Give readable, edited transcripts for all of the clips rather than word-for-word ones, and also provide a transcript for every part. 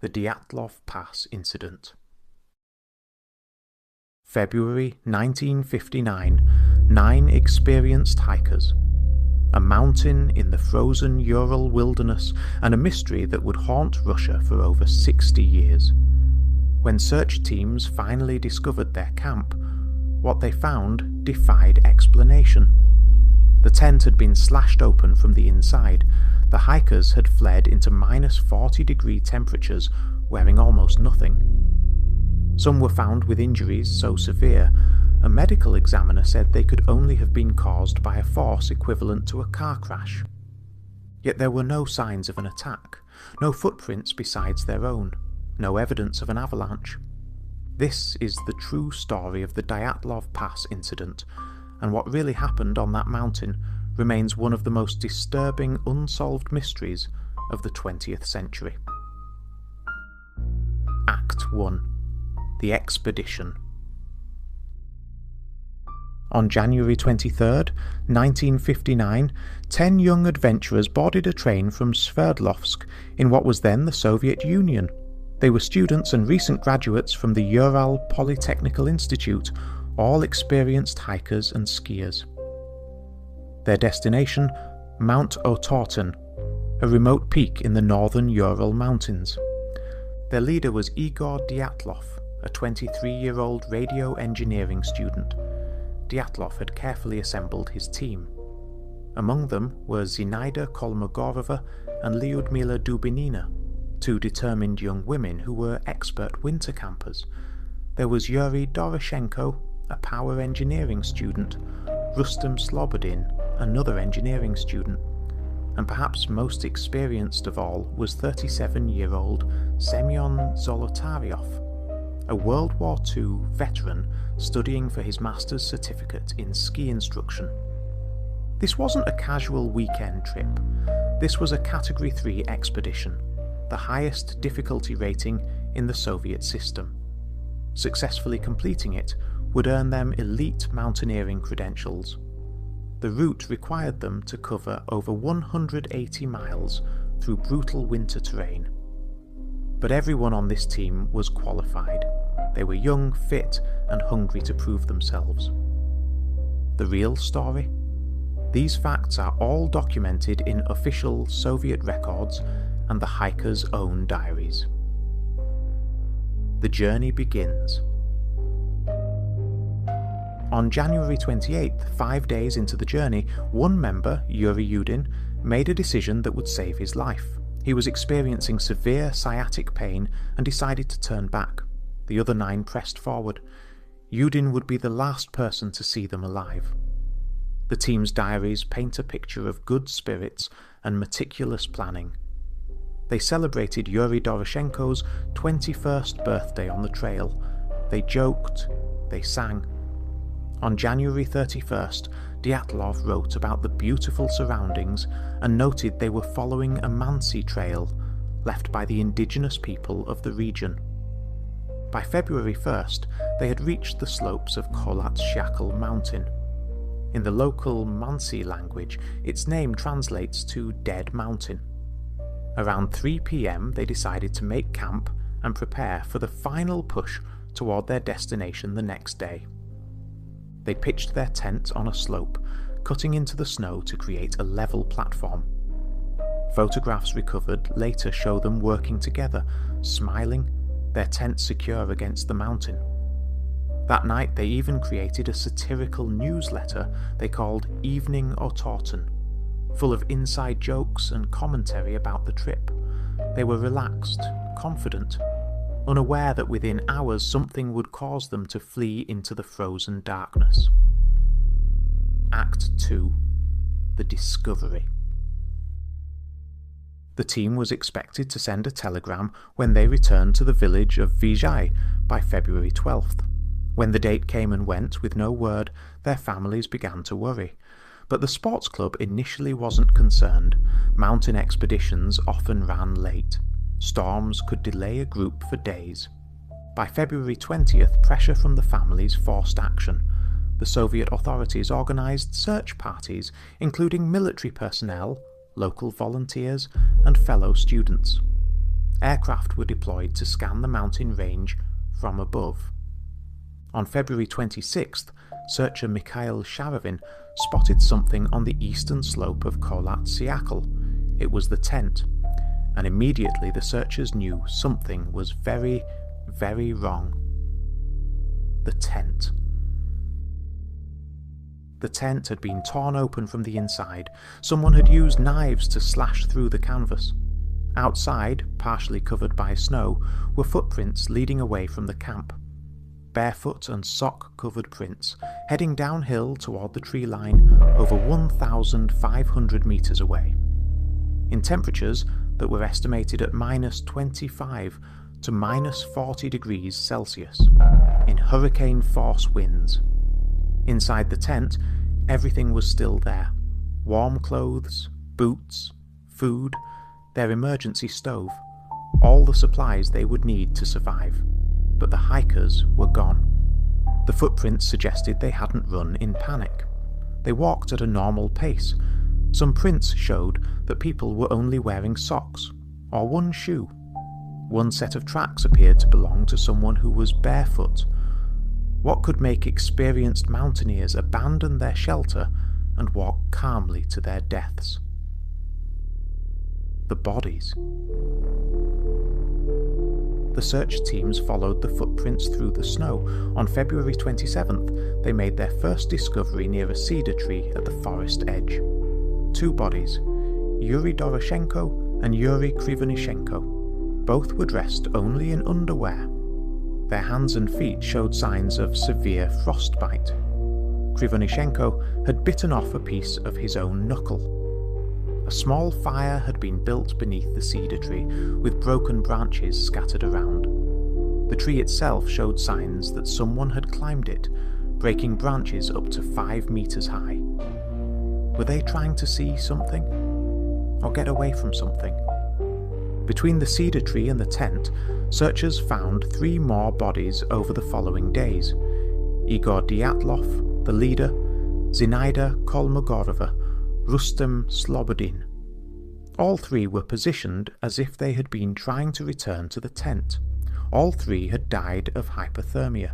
the Dyatlov Pass incident. February 1959, 9 experienced hikers, a mountain in the frozen Ural wilderness and a mystery that would haunt Russia for over 60 years. When search teams finally discovered their camp, what they found defied explanation. The tent had been slashed open from the inside. The hikers had fled into -40-degree temperatures, wearing almost nothing. Some were found with injuries so severe, a medical examiner said they could only have been caused by a force equivalent to a car crash. Yet there were no signs of an attack, no footprints besides their own, no evidence of an avalanche. This is the true story of the Dyatlov Pass incident, and what really happened on that mountain remains one of the most disturbing unsolved mysteries of the 20th century. Act 1. The Expedition. On January 23, 1959, 10 young adventurers boarded a train from Sverdlovsk in what was then the Soviet Union. They were students and recent graduates from the Ural Polytechnical Institute, all experienced hikers and skiers. Their destination, Mount Otorten, a remote peak in the northern Ural Mountains. Their leader was Igor Dyatlov, a 23-year-old radio engineering student. Dyatlov had carefully assembled his team. Among them were Zinaida Kolmogorova and Lyudmila Dubinina, 2 determined young women who were expert winter campers. There was Yuri Doroshenko, a power engineering student, Rustem Slobodin, another engineering student, and perhaps most experienced of all was 37-year-old Semyon Zolotaryov, a World War II veteran studying for his master's certificate in ski instruction. This wasn't a casual weekend trip. This was a Category 3 expedition, the highest difficulty rating in the Soviet system. Successfully completing it would earn them elite mountaineering credentials. The route required them to cover over 180 miles through brutal winter terrain. But everyone on this team was qualified. They were young, fit, and hungry to prove themselves. The real story? These facts are all documented in official Soviet records and the hikers' own diaries. The journey begins. On January 28th, 5 days into the journey, one member, Yuri Yudin, made a decision that would save his life. He was experiencing severe sciatic pain and decided to turn back. The other 9 pressed forward. Yudin would be the last person to see them alive. The team's diaries paint a picture of good spirits and meticulous planning. They celebrated Yuri Doroshenko's 21st birthday on the trail. They joked, they sang. On January 31st, Dyatlov wrote about the beautiful surroundings and noted they were following a Mansi trail left by the indigenous people of the region. By February 1st, they had reached the slopes of Kholat-Syakhl mountain. In the local Mansi language, its name translates to Dead Mountain. Around 3 p.m, they decided to make camp and prepare for the final push toward their destination the next day. They pitched their tent on a slope, cutting into the snow to create a level platform. Photographs recovered later show them working together, smiling, their tent secure against the mountain. That night they even created a satirical newsletter they called Evening Otorten, full of inside jokes and commentary about the trip. They were relaxed, confident, unaware that within hours something would cause them to flee into the frozen darkness. Act 2. The Discovery. The team was expected to send a telegram when they returned to the village of Vizhai by February 12th. When the date came and went with no word, their families began to worry. But the sports club initially wasn't concerned. Mountain expeditions often ran late. Storms could delay a group for days. By February 20th, pressure from the families forced action. The Soviet authorities organised search parties, including military personnel, local volunteers, and fellow students. Aircraft were deployed to scan the mountain range from above. On February 26th, searcher Mikhail Sharavin spotted something on the eastern slope of Kholat Syakhl. It was the tent, and immediately the searchers knew something was very, very wrong. The tent. The tent had been torn open from the inside. Someone had used knives to slash through the canvas. Outside, partially covered by snow, were footprints leading away from the camp. Barefoot and sock-covered prints, heading downhill toward the tree line over 1,500 metres away. In temperatures that were estimated at -25 to -40 degrees Celsius, in hurricane-force winds. Inside the tent, everything was still there. Warm clothes, boots, food, their emergency stove, all the supplies they would need to survive. But the hikers were gone. The footprints suggested they hadn't run in panic. They walked at a normal pace. Some prints showed that people were only wearing socks, or one shoe. One set of tracks appeared to belong to someone who was barefoot. What could make experienced mountaineers abandon their shelter and walk calmly to their deaths? The bodies. The search teams followed the footprints through the snow. On February 27th, they made their first discovery near a cedar tree at the forest edge. Two bodies, Yuri Doroshenko and Yuri Krivonishenko. Both were dressed only in underwear. Their hands and feet showed signs of severe frostbite. Krivonishenko had bitten off a piece of his own knuckle. A small fire had been built beneath the cedar tree, with broken branches scattered around. The tree itself showed signs that someone had climbed it, breaking branches up to 5 meters high. Were they trying to see something? Or get away from something? Between the cedar tree and the tent, searchers found 3 more bodies over the following days. Igor Dyatlov, the leader, Zinaida Kolmogorova, Rustem Slobodin. All 3 were positioned as if they had been trying to return to the tent. All 3 had died of hypothermia,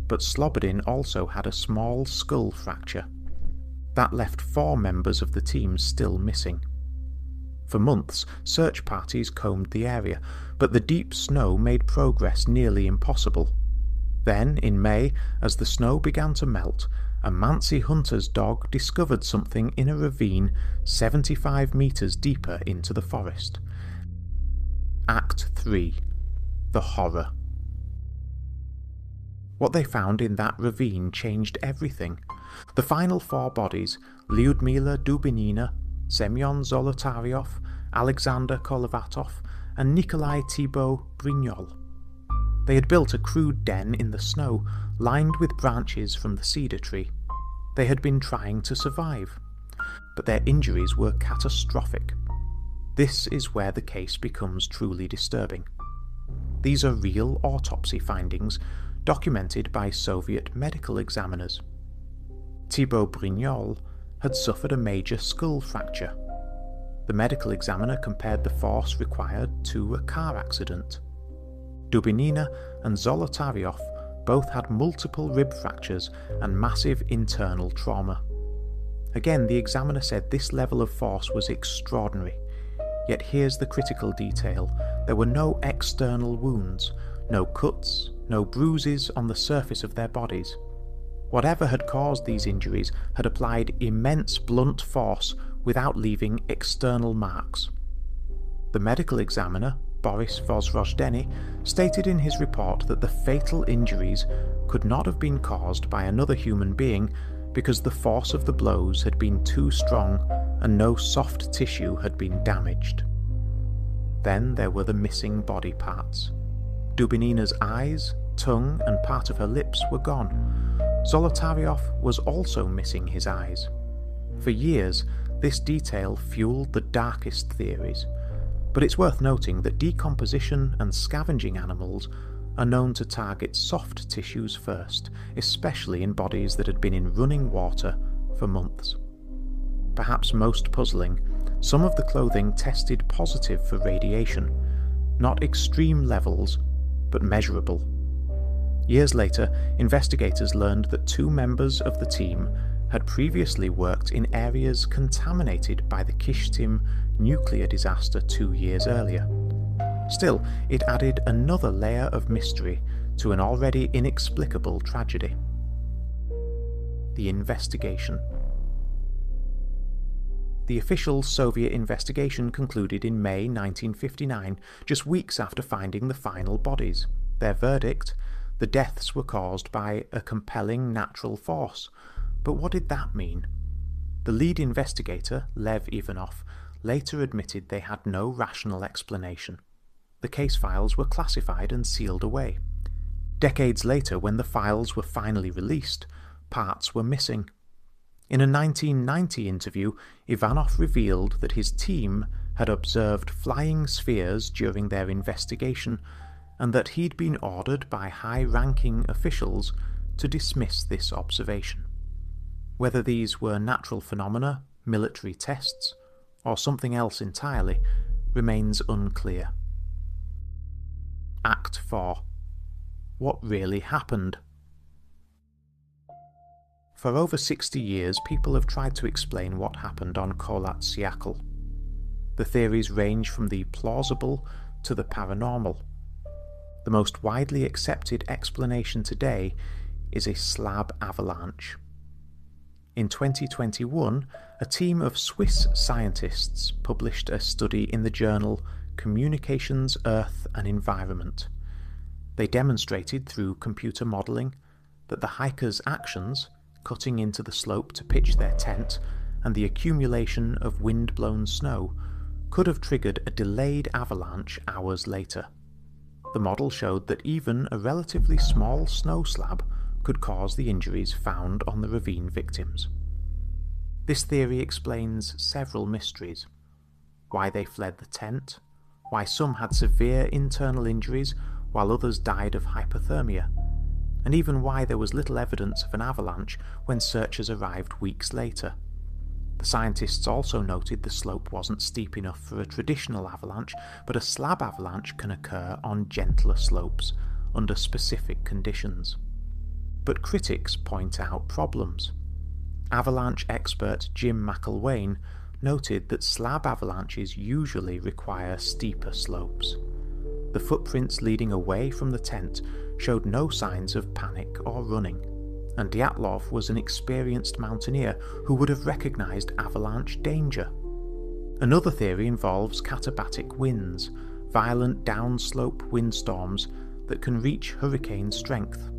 but Slobodin also had a small skull fracture. That left 4 members of the team still missing. For months, search parties combed the area, but the deep snow made progress nearly impossible. Then, in May, as the snow began to melt, a Mansi hunter's dog discovered something in a ravine 75 meters deeper into the forest. Act 3. The Horror. What they found in that ravine changed everything. The final 4 bodies, Lyudmila Dubinina, Semyon Zolotaryov, Alexander Kolovatov, and Nikolai Thibaut Brignol. They had built a crude den in the snow, lined with branches from the cedar tree. They had been trying to survive, but their injuries were catastrophic. This is where the case becomes truly disturbing. These are real autopsy findings, documented by Soviet medical examiners. Thibaut Brignol had suffered a major skull fracture. The medical examiner compared the force required to a car accident. Dubinina and Zolotaryov both had multiple rib fractures and massive internal trauma. Again, the examiner said this level of force was extraordinary. Yet here's the critical detail. There were no external wounds, no cuts, no bruises on the surface of their bodies. Whatever had caused these injuries had applied immense blunt force without leaving external marks. The medical examiner, Boris Vozrojdeny, stated in his report that the fatal injuries could not have been caused by another human being because the force of the blows had been too strong and no soft tissue had been damaged. Then there were the missing body parts. Dubinina's eyes, tongue and part of her lips were gone. Zolotaryov was also missing his eyes. For years, this detail fueled the darkest theories, but it's worth noting that decomposition and scavenging animals are known to target soft tissues first, especially in bodies that had been in running water for months. Perhaps most puzzling, some of the clothing tested positive for radiation. not extreme levels, but measurable. Years later, investigators learned that 2 members of the team had previously worked in areas contaminated by the Kishtim nuclear disaster 2 years earlier. Still, it added another layer of mystery to an already inexplicable tragedy. The investigation. The official Soviet investigation concluded in May 1959, just weeks after finding the final bodies. Their verdict: the deaths were caused by a compelling natural force. But what did that mean? The lead investigator, Lev Ivanov, later admitted they had no rational explanation. The case files were classified and sealed away. Decades later, when the files were finally released, parts were missing. In a 1990 interview, Ivanov revealed that his team had observed flying spheres during their investigation, and that he'd been ordered by high-ranking officials to dismiss this observation. Whether these were natural phenomena, military tests, or something else entirely, remains unclear. Act 4. What really happened? For over 60 years, people have tried to explain what happened on Kholat Syakhl. The theories range from the plausible to the paranormal. The most widely accepted explanation today is a slab avalanche. In 2021, a team of Swiss scientists published a study in the journal Communications, Earth and Environment. They demonstrated through computer modelling that the hikers' actions, cutting into the slope to pitch their tent, and the accumulation of wind-blown snow, could have triggered a delayed avalanche hours later. The model showed that even a relatively small snow slab could cause the injuries found on the ravine victims. This theory explains several mysteries: why they fled the tent, why some had severe internal injuries while others died of hypothermia, and even why there was little evidence of an avalanche when searchers arrived weeks later. The scientists also noted the slope wasn't steep enough for a traditional avalanche, but a slab avalanche can occur on gentler slopes under specific conditions. But critics point out problems. Avalanche expert Jim McElwain noted that slab avalanches usually require steeper slopes. The footprints leading away from the tent showed no signs of panic or running, and Dyatlov was an experienced mountaineer who would have recognized avalanche danger. Another theory involves katabatic winds, violent downslope windstorms that can reach hurricane strength.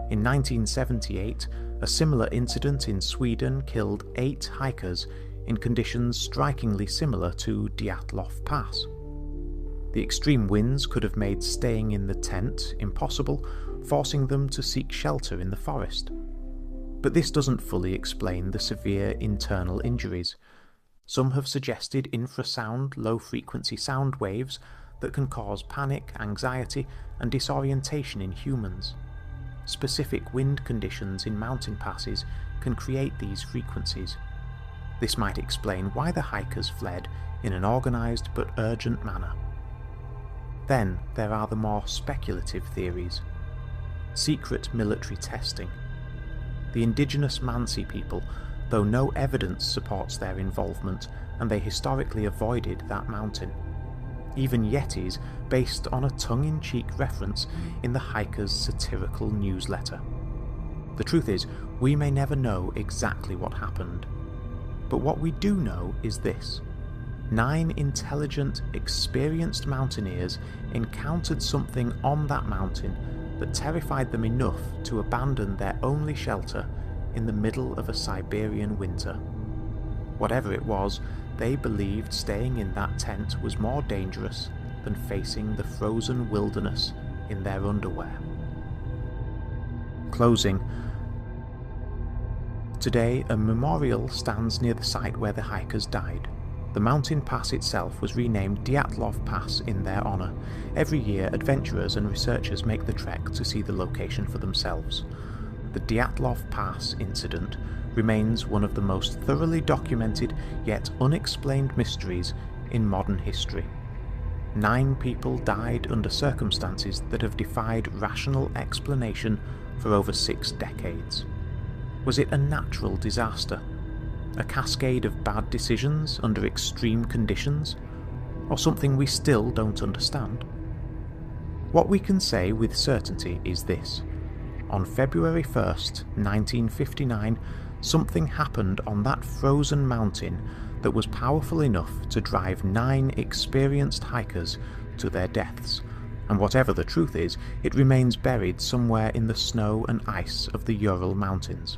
In 1978, a similar incident in Sweden killed 8 hikers in conditions strikingly similar to Dyatlov Pass. The extreme winds could have made staying in the tent impossible, forcing them to seek shelter in the forest. But this doesn't fully explain the severe internal injuries. Some have suggested infrasound low-frequency sound waves that can cause panic, anxiety, and disorientation in humans. Specific wind conditions in mountain passes can create these frequencies. This might explain why the hikers fled in an organised but urgent manner. Then there are the more speculative theories. Secret military testing. The indigenous Mansi people, though no evidence supports their involvement, and they historically avoided that mountain. Even Yetis based on a tongue-in-cheek reference in the hikers' satirical newsletter. The truth is, we may never know exactly what happened. But what we do know is this: 9 intelligent, experienced mountaineers encountered something on that mountain that terrified them enough to abandon their only shelter in the middle of a Siberian winter. Whatever it was, they believed staying in that tent was more dangerous than facing the frozen wilderness in their underwear. Closing. Today, a memorial stands near the site where the hikers died. The mountain pass itself was renamed Dyatlov Pass in their honour. Every year, adventurers and researchers make the trek to see the location for themselves. The Dyatlov Pass incident remains one of the most thoroughly documented yet unexplained mysteries in modern history. 9 people died under circumstances that have defied rational explanation for over 6 decades. Was it a natural disaster? A cascade of bad decisions under extreme conditions? Or something we still don't understand? What we can say with certainty is this. On February 1st, 1959, something happened on that frozen mountain that was powerful enough to drive 9 experienced hikers to their deaths, and whatever the truth is, it remains buried somewhere in the snow and ice of the Ural Mountains.